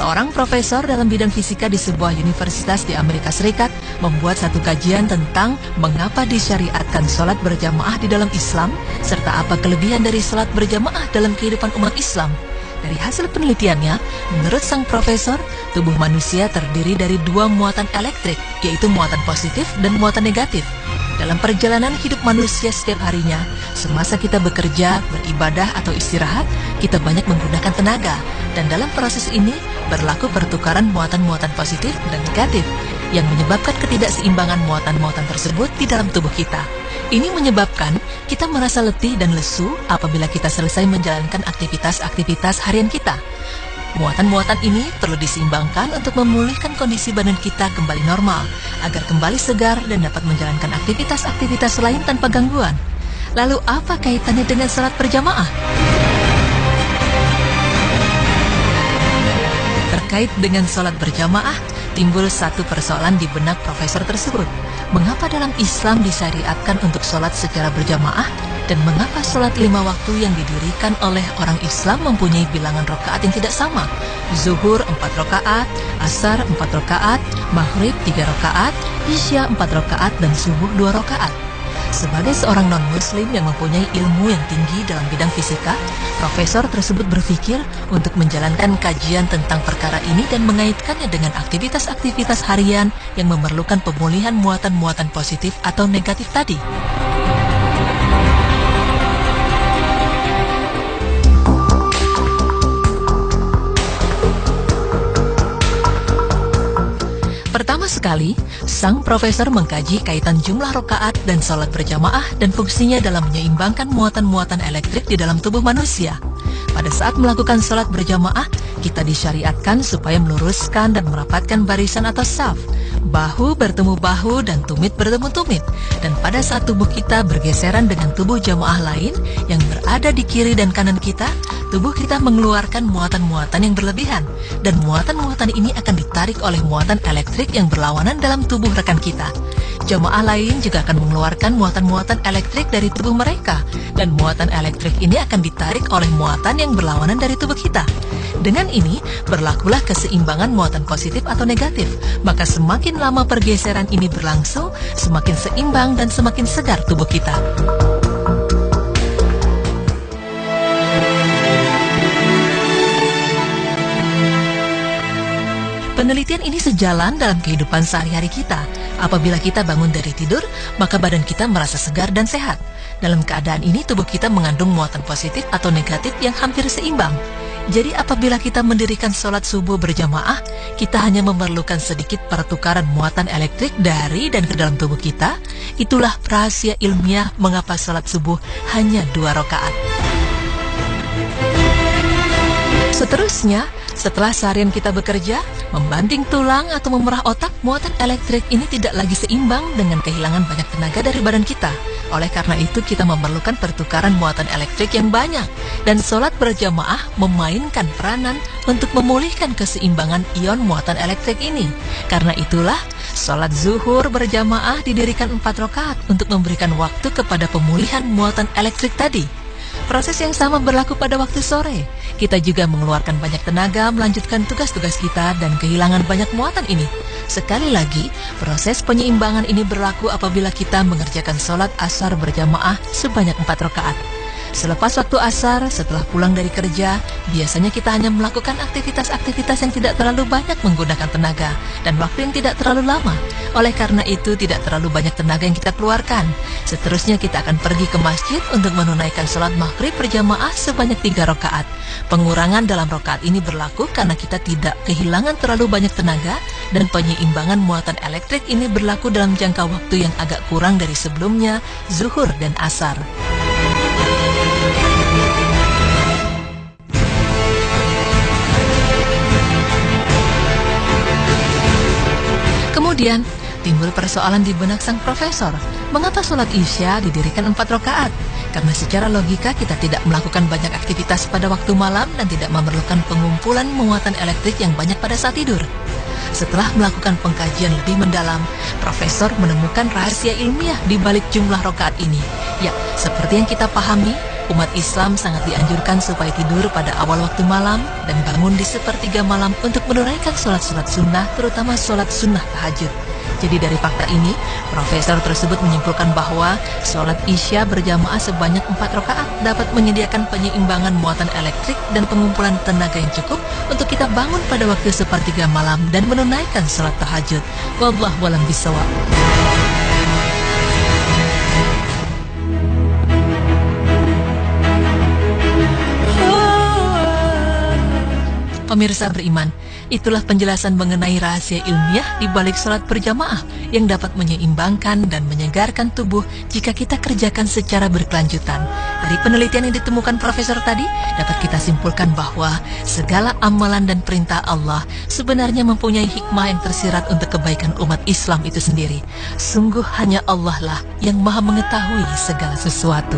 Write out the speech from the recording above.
Seorang profesor dalam bidang fisika di sebuah universitas di Amerika Serikat membuat satu kajian tentang mengapa disyariatkan sholat berjamaah di dalam Islam, serta apa kelebihan dari sholat berjamaah dalam kehidupan umat Islam. Dari hasil penelitiannya, menurut sang profesor, tubuh manusia terdiri dari dua muatan elektrik, yaitu muatan positif dan muatan negatif. Dalam perjalanan hidup manusia setiap harinya, semasa kita bekerja, beribadah, atau istirahat, kita banyak menggunakan tenaga. Dan dalam proses ini, berlaku pertukaran muatan-muatan positif dan negatif, yang menyebabkan ketidakseimbangan muatan-muatan tersebut di dalam tubuh kita. Ini menyebabkan kita merasa letih dan lesu apabila kita selesai menjalankan aktivitas-aktivitas harian kita. Muatan-muatan ini perlu diseimbangkan untuk memulihkan kondisi badan kita kembali normal, agar kembali segar dan dapat menjalankan aktivitas-aktivitas lain tanpa gangguan. Lalu apa kaitannya dengan salat berjamaah? Terkait dengan salat berjamaah, timbul satu persoalan di benak profesor tersebut. Mengapa dalam Islam disyariatkan untuk salat secara berjamaah? Dan mengapa sholat 5 waktu yang didirikan oleh orang Islam mempunyai bilangan rakaat yang tidak sama? Zuhur 4 rakaat, Asar 4 rakaat, Maghrib 3 rakaat, Isya 4 rakaat, dan Subuh 2 rakaat. Sebagai seorang non-muslim yang mempunyai ilmu yang tinggi dalam bidang fisika, profesor tersebut berpikir untuk menjalankan kajian tentang perkara ini dan mengaitkannya dengan aktivitas-aktivitas harian yang memerlukan pemulihan muatan-muatan positif atau negatif tadi. Pertama sekali, sang profesor mengkaji kaitan jumlah rakaat dan sholat berjamaah dan fungsinya dalam menyeimbangkan muatan-muatan elektrik di dalam tubuh manusia. Pada saat melakukan sholat berjamaah, kita disyariatkan supaya meluruskan dan merapatkan barisan atau saf. Bahu bertemu bahu dan tumit bertemu tumit. Dan pada saat tubuh kita bergeseran dengan tubuh jamaah lain yang berada di kiri dan kanan kita, tubuh kita mengeluarkan muatan-muatan yang berlebihan. Dan muatan-muatan ini akan ditarik oleh muatan elektrik yang berlawanan dalam tubuh rekan kita. Jamaah lain juga akan mengeluarkan muatan-muatan elektrik dari tubuh mereka. Dan muatan elektrik ini akan ditarik oleh muatan yang berlawanan dari tubuh kita. Dengan ini, berlakulah keseimbangan muatan positif atau negatif. Maka semakin lama pergeseran ini berlangsung, semakin seimbang dan semakin segar tubuh kita. Penelitian ini sejalan dalam kehidupan sehari-hari kita. Apabila kita bangun dari tidur, maka badan kita merasa segar dan sehat. Dalam keadaan ini, tubuh kita mengandung muatan positif atau negatif yang hampir seimbang. Jadi apabila kita mendirikan sholat subuh berjamaah, kita hanya memerlukan sedikit pertukaran muatan elektrik dari dan ke dalam tubuh kita. Itulah rahasia ilmiah mengapa sholat subuh hanya 2 rakaat. Seterusnya, setelah seharian kita bekerja, membanting tulang atau memerah otak, muatan elektrik ini tidak lagi seimbang dengan kehilangan banyak tenaga dari badan kita. Oleh karena itu, kita memerlukan pertukaran muatan elektrik yang banyak. Dan sholat berjamaah memainkan peranan untuk memulihkan keseimbangan ion muatan elektrik ini. Karena itulah, sholat zuhur berjamaah didirikan 4 rakaat untuk memberikan waktu kepada pemulihan muatan elektrik tadi. Proses yang sama berlaku pada waktu sore. Kita juga mengeluarkan banyak tenaga melanjutkan tugas-tugas kita dan kehilangan banyak muatan ini. Sekali lagi, proses penyeimbangan ini berlaku apabila kita mengerjakan sholat asar berjamaah sebanyak 4 rakaat. Selepas waktu asar, setelah pulang dari kerja, biasanya kita hanya melakukan aktivitas-aktivitas yang tidak terlalu banyak menggunakan tenaga dan waktu yang tidak terlalu lama. Oleh karena itu, tidak terlalu banyak tenaga yang kita keluarkan. Seterusnya kita akan pergi ke masjid untuk menunaikan sholat maghrib berjamaah sebanyak 3 rakaat. Pengurangan dalam rakaat ini berlaku karena kita tidak kehilangan terlalu banyak tenaga dan penyeimbangan muatan elektrik ini berlaku dalam jangka waktu yang agak kurang dari sebelumnya, zuhur dan asar. Kemudian, timbul persoalan di benak sang profesor. Mengapa sholat Isya didirikan 4 rakaat? Karena secara logika kita tidak melakukan banyak aktivitas pada waktu malam dan tidak memerlukan pengumpulan muatan elektrik yang banyak pada saat tidur. Setelah melakukan pengkajian lebih mendalam, profesor menemukan rahasia ilmiah di balik jumlah rakaat ini. Ya, seperti yang kita pahami, Umat Islam sangat dianjurkan supaya tidur pada awal waktu malam dan bangun di sepertiga malam untuk menunaikan sholat-sholat sunnah, terutama sholat sunnah tahajud. Jadi dari fakta ini, profesor tersebut menyimpulkan bahwa sholat Isya berjamaah sebanyak 4 rakaat dapat menyediakan penyeimbangan muatan elektrik dan pengumpulan tenaga yang cukup untuk kita bangun pada waktu sepertiga malam dan menunaikan sholat tahajud. Wallahu a'lam bishawab. Pemirsa beriman, itulah penjelasan mengenai rahasia ilmiah di balik sholat berjamaah yang dapat menyeimbangkan dan menyegarkan tubuh jika kita kerjakan secara berkelanjutan. Dari penelitian yang ditemukan profesor tadi, dapat kita simpulkan bahwa segala amalan dan perintah Allah sebenarnya mempunyai hikmah yang tersirat untuk kebaikan umat Islam itu sendiri. Sungguh hanya Allah lah yang maha mengetahui segala sesuatu.